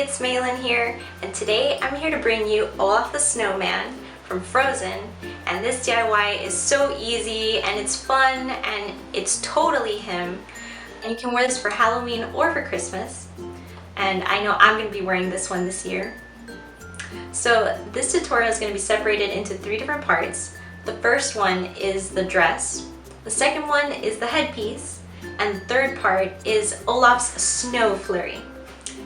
it's Lynn here, and today I'm here to bring you Olaf the Snowman from Frozen. And this DIY is so easy and it's fun and it's totally him. And you can wear this for Halloween or for Christmas. And I know I'm going to be wearing this one this year. So this tutorial is going to be separated into 3 different parts. The first one is the dress, the second one is the headpiece, and the third part is Olaf's SNOW-FLURRY.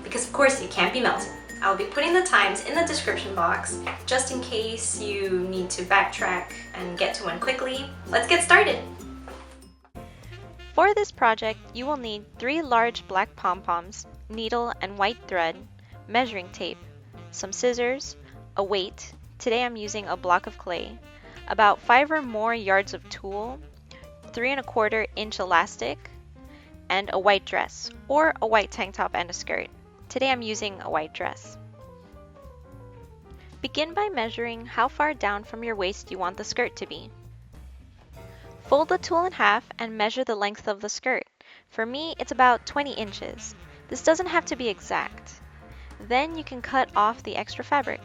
Because of course it can't be melted. I'll be putting the times in the description box just in case you need to backtrack and get to one quickly. Let's get started! For this project, you will need 3 large black pom-poms, needle and white thread, measuring tape, some scissors, a weight, today I'm using a block of clay, about 5 or more yards of tulle, 3 1/4 inch elastic, and a white dress, or a white tank top and a skirt. Today I'm using a white dress. Begin by measuring how far down from your waist you want the skirt to be. Fold the tulle in half and measure the length of the skirt. For me, it's about 20 inches. This doesn't have to be exact. Then you can cut off the extra fabric.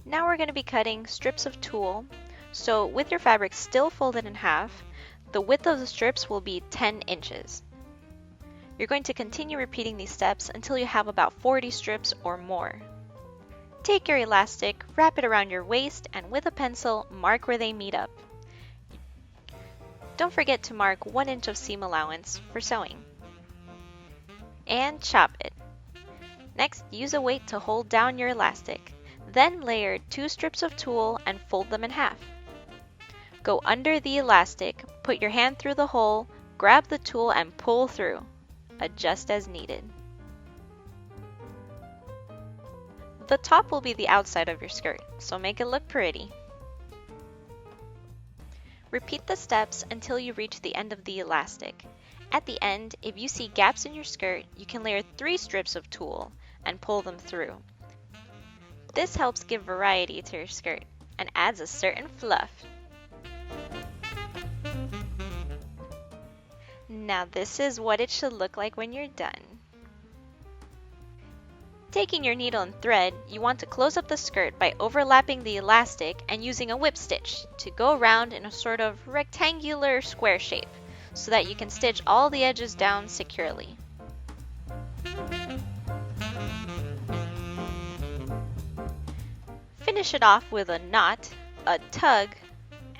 Now we're going to be cutting strips of tulle, so with your fabric still folded in half, the width of the strips will be 10 inches. You're going to continue repeating these steps until you have about 40 strips or more. Take your elastic, wrap it around your waist, and with a pencil, mark where they meet up. Don't forget to mark 1 inch of seam allowance for sewing. And chop it. Next, use a weight to hold down your elastic. Then layer 2 strips of tulle and fold them in half. Go under the elastic, put your hand through the hole, grab the tulle and pull through. Adjust as needed. The top will be the outside of your skirt, so make it look pretty. Repeat the steps until you reach the end of the elastic. At the end, if you see gaps in your skirt, you can layer 3 strips of tulle and pull them through. This helps give variety to your skirt and adds a certain fluff. Now this is what it should look like when you're done. Taking your needle and thread, you want to close up the skirt by overlapping the elastic and using a whip stitch to go around in a sort of rectangular square shape so that you can stitch all the edges down securely. Finish it off with a knot, a tug,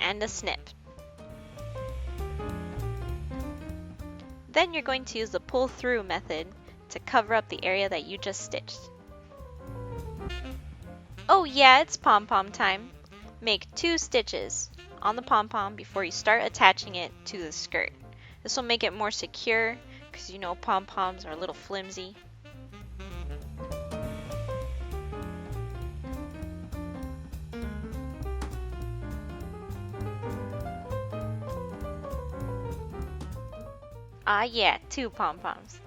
and a snip. Then you're going to use the pull-through method to cover up the area that you just stitched. Oh yeah, it's pom-pom time. Make 2 stitches on the pom-pom before you start attaching it to the skirt. This will make it more secure because you know pom-poms are a little flimsy. Ah yeah, 2 pom-poms.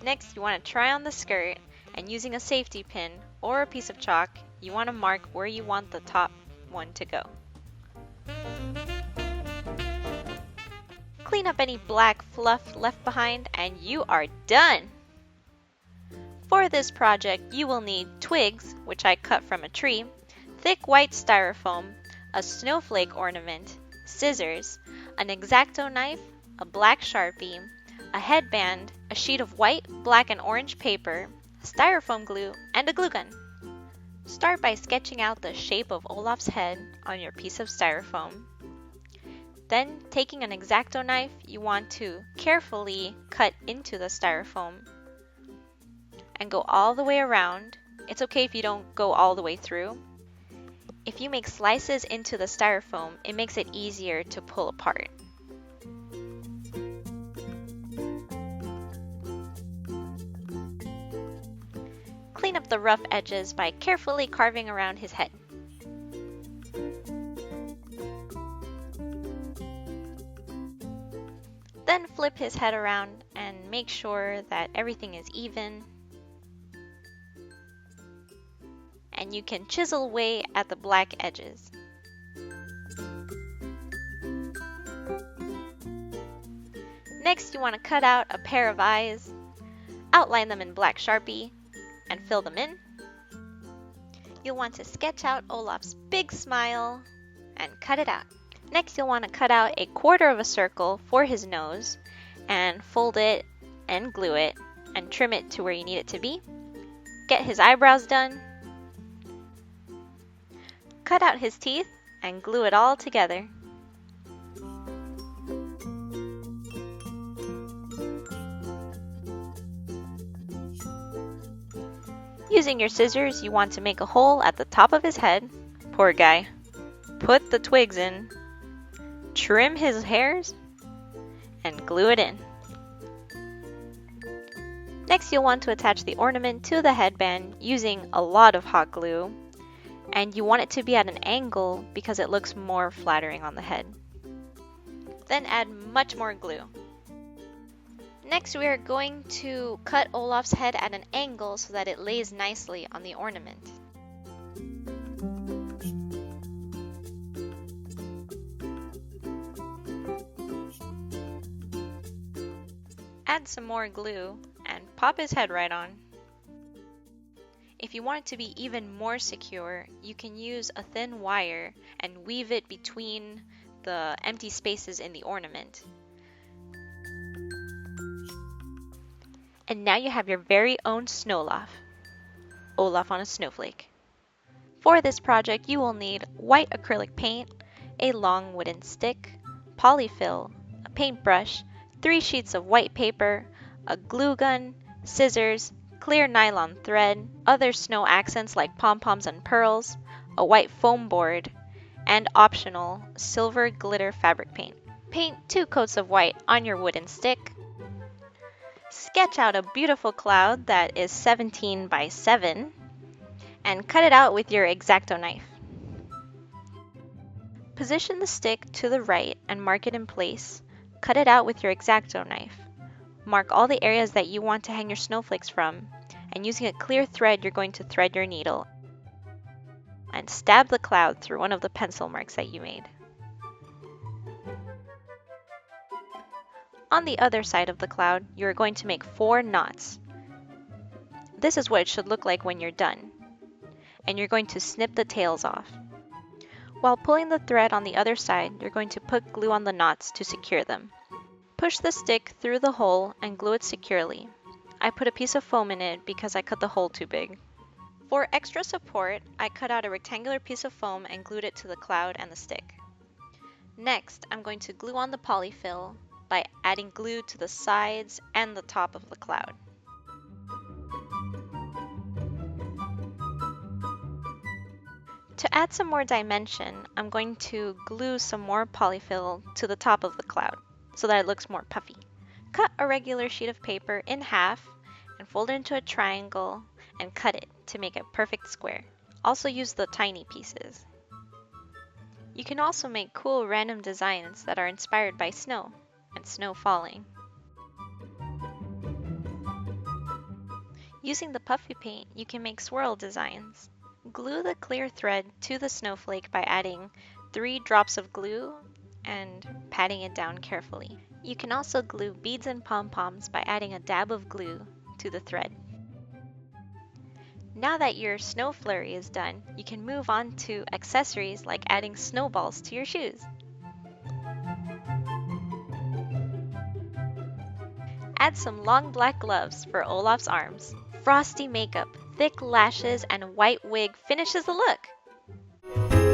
Next, you want to try on the skirt, and using a safety pin or a piece of chalk, you want to mark where you want the top one to go. Clean up any black fluff left behind, and you are done! For this project, you will need twigs, which I cut from a tree, thick white styrofoam, a snowflake ornament, scissors, an Exacto knife, a black Sharpie, a headband, a sheet of white, black, and orange paper, styrofoam glue, and a glue gun. Start by sketching out the shape of Olaf's head on your piece of styrofoam. Then, taking an Exacto knife, you want to carefully cut into the styrofoam and go all the way around. It's okay if you don't go all the way through. If you make slices into the styrofoam, it makes it easier to pull apart. Clean up the rough edges by carefully carving around his head. Then flip his head around and make sure that everything is even. And you can chisel away at the black edges. Next, you want to cut out a pair of eyes. Outline them in black Sharpie and fill them in. You'll want to sketch out Olaf's big smile and cut it out. Next, you'll want to cut out a quarter of a circle for his nose and fold it and glue it and trim it to where you need it to be. Get his eyebrows done. Cut out his teeth and glue it all together. Using your scissors, you want to make a hole at the top of his head. Poor guy. Put the twigs in, trim his hairs, and glue it in. Next, you'll want to attach the ornament to the headband using a lot of hot glue, and you want it to be at an angle because it looks more flattering on the head. Then add much more glue. Next, we are going to cut Olaf's head at an angle so that it lays nicely on the ornament. Add some more glue and pop his head right on. If you want it to be even more secure, you can use a thin wire and weave it between the empty spaces in the ornament. And now you have your very own Snowlof, Olaf on a snowflake. For this project, you will need white acrylic paint, a long wooden stick, polyfill, a paintbrush, 3 sheets of white paper, a glue gun, scissors, clear nylon thread, other snow accents like pom-poms and pearls, a white foam board, and optional silver glitter fabric paint. Paint 2 coats of white on your wooden stick. Sketch out a beautiful cloud that is 17 by 7 and cut it out with your Exacto knife. Position the stick to the right and mark it in place. Cut it out with your Exacto knife. Mark all the areas that you want to hang your snowflakes from, and using a clear thread, you're going to thread your needle and stab the cloud through one of the pencil marks that you made. On the other side of the cloud, you are going to make 4 knots. This is what it should look like when you're done. And you're going to snip the tails off. While pulling the thread on the other side, you're going to put glue on the knots to secure them. Push the stick through the hole and glue it securely. I put a piece of foam in it because I cut the hole too big. For extra support, I cut out a rectangular piece of foam and glued it to the cloud and the stick. Next, I'm going to glue on the polyfill by adding glue to the sides and the top of the cloud. To add some more dimension, I'm going to glue some more polyfill to the top of the cloud so that it looks more puffy. Cut a regular sheet of paper in half and fold it into a triangle and cut it to make a perfect square. Also use the tiny pieces. You can also make cool random designs that are inspired by snow and snow falling. Using the puffy paint, you can make swirl designs. Glue the clear thread to the snowflake by adding 3 drops of glue and patting it down carefully. You can also glue beads and pom-poms by adding a dab of glue to the thread. Now that your snow flurry is done, you can move on to accessories like adding snowballs to your shoes. Add some long black gloves for Olaf's arms. Frosty makeup, thick lashes, and white wig finishes the look.